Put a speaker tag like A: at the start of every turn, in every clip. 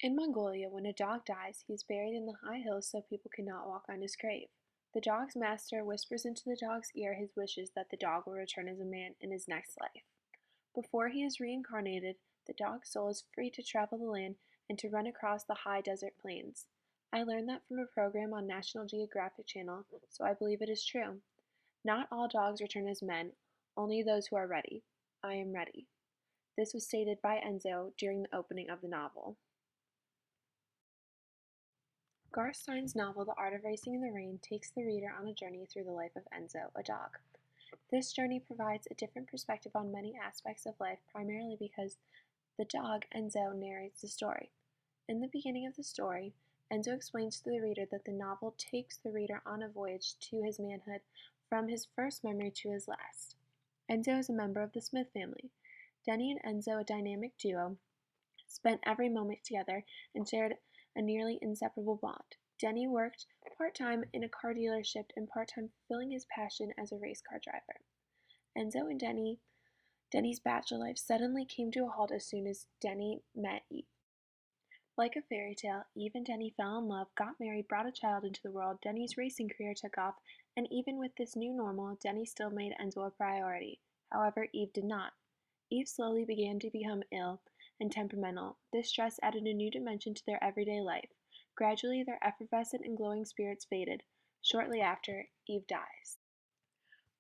A: In Mongolia, when a dog dies, he is buried in the high hills so people cannot walk on his grave. The dog's master whispers into the dog's ear his wishes that the dog will return as a man in his next life. Before he is reincarnated, the dog's soul is free to travel the land and to run across the high desert plains. I learned that from a program on National Geographic Channel, so I believe it is true. Not all dogs return as men, only those who are ready. I am ready. This was stated by Enzo during the opening of the novel. Garth Stein's novel The Art of Racing in the Rain takes the reader on a journey through the life of Enzo, a dog. This journey provides a different perspective on many aspects of life, primarily because the dog, Enzo, narrates the story. In the beginning of the story, Enzo explains to the reader that the novel takes the reader on a voyage to his manhood from his first memory to his last. Enzo is a member of the Smith family. Denny and Enzo, a dynamic duo, spent every moment together and shared a nearly inseparable bond. Denny worked part-time in a car dealership and part-time fulfilling his passion as a race car driver. Enzo and Denny's bachelor life suddenly came to a halt as soon as Denny met Eve. Like a fairy tale, Eve and Denny fell in love, got married, brought a child into the world, Denny's racing career took off, and even with this new normal, Denny still made Enzo a priority. However, Eve did not. Eve slowly began to become ill and temperamental. This stress added a new dimension to their everyday life. Gradually, their effervescent and glowing spirits faded. Shortly after, Eve dies.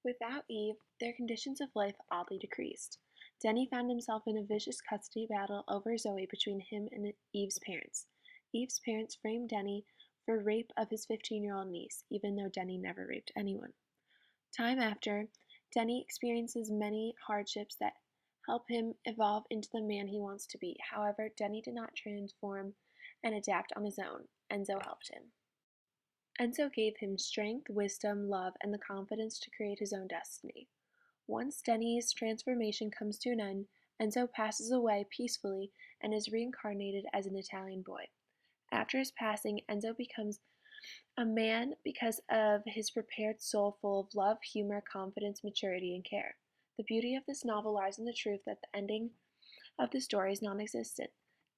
A: Without Eve, their conditions of life oddly decreased. Denny found himself in a vicious custody battle over Zoe between him and Eve's parents. Eve's parents framed Denny for rape of his 15-year-old niece, even though Denny never raped anyone. Time after, Denny experiences many hardships that help him evolve into the man he wants to be. However, Denny did not transform and adapt on his own. Enzo helped him. Enzo gave him strength, wisdom, love, and the confidence to create his own destiny. Once Denny's transformation comes to an end, Enzo passes away peacefully and is reincarnated as an Italian boy. After his passing, Enzo becomes a man because of his prepared soul full of love, humor, confidence, maturity, and care. The beauty of this novel lies in the truth that the ending of the story is non-existent.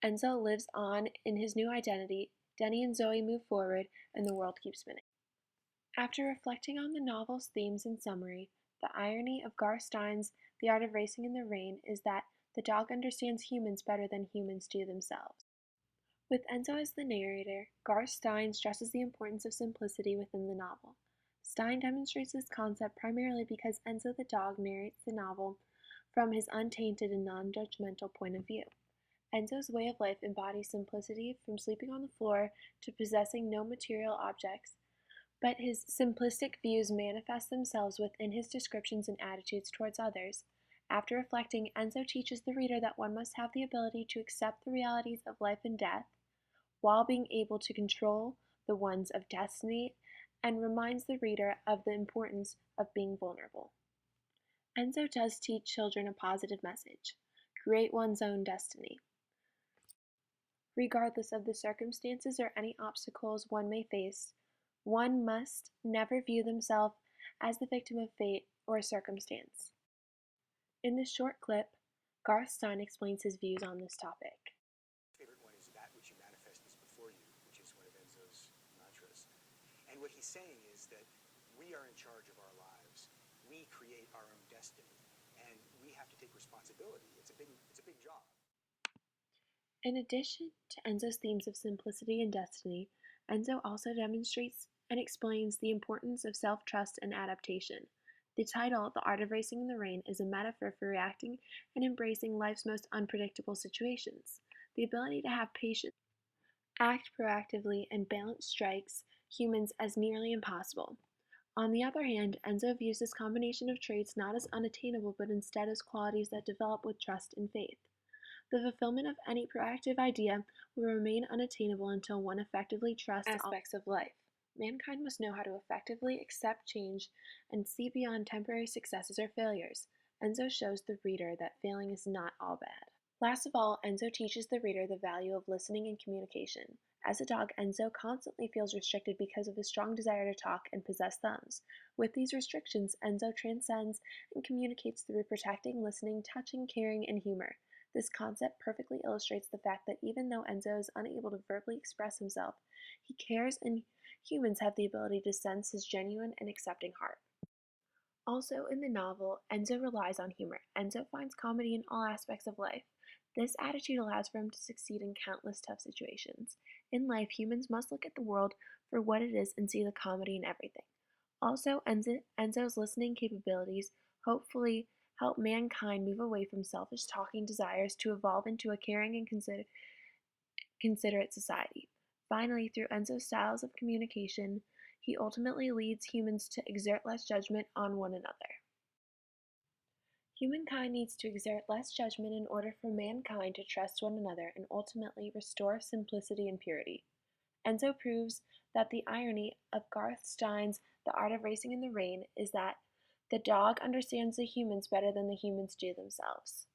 A: Enzo lives on in his new identity, Denny and Zoe move forward, and the world keeps spinning. After reflecting on the novel's themes in summary, the irony of Garth Stein's The Art of Racing in the Rain is that the dog understands humans better than humans do themselves. With Enzo as the narrator, Garth Stein stresses the importance of simplicity within the novel. Stein demonstrates this concept primarily because Enzo the dog narrates the novel from his untainted and non-judgmental point of view. Enzo's way of life embodies simplicity from sleeping on the floor to possessing no material objects, but his simplistic views manifest themselves within his descriptions and attitudes towards others. After reflecting, Enzo teaches the reader that one must have the ability to accept the realities of life and death, while being able to control the ones of destiny, and reminds the reader of the importance of being vulnerable. Enzo does teach children a positive message: create one's own destiny. Regardless of the circumstances or any obstacles one may face, one must never view themselves as the victim of fate or circumstance. In this short clip, Garth Stein explains his views on this topic.
B: Favorite one is that which you manifest is before you, which is one of Enzo's mantras. And what he's saying is that we are in charge of our lives. We create our own destiny, and we have to take responsibility. It's a big job.
A: In addition to Enzo's themes of simplicity and destiny, Enzo also demonstrates and explains the importance of self-trust and adaptation. The title, The Art of Racing in the Rain, is a metaphor for reacting and embracing life's most unpredictable situations. The ability to have patience, act proactively, and balance strikes humans as nearly impossible. On the other hand, Enzo views this combination of traits not as unattainable but instead as qualities that develop with trust and faith. The fulfillment of any proactive idea will remain unattainable until one effectively trusts aspects of life. Mankind must know how to effectively accept change and see beyond temporary successes or failures. Enzo shows the reader that failing is not all bad. Last of all, Enzo teaches the reader the value of listening and communication. As a dog, Enzo constantly feels restricted because of his strong desire to talk and possess thumbs. With these restrictions, Enzo transcends and communicates through protecting, listening, touching, caring, and humor. This concept perfectly illustrates the fact that even though Enzo is unable to verbally express himself, he cares and humans have the ability to sense his genuine and accepting heart. Also, in the novel, Enzo relies on humor. Enzo finds comedy in all aspects of life. This attitude allows for him to succeed in countless tough situations. In life, humans must look at the world for what it is and see the comedy in everything. Also, Enzo's listening capabilities hopefully help mankind move away from selfish talking desires to evolve into a caring and considerate society. Finally, through Enzo's styles of communication, he ultimately leads humans to exert less judgment on one another. Humankind needs to exert less judgment in order for mankind to trust one another and ultimately restore simplicity and purity. Enzo proves that the irony of Garth Stein's The Art of Racing in the Rain is that the dog understands the humans better than the humans do themselves.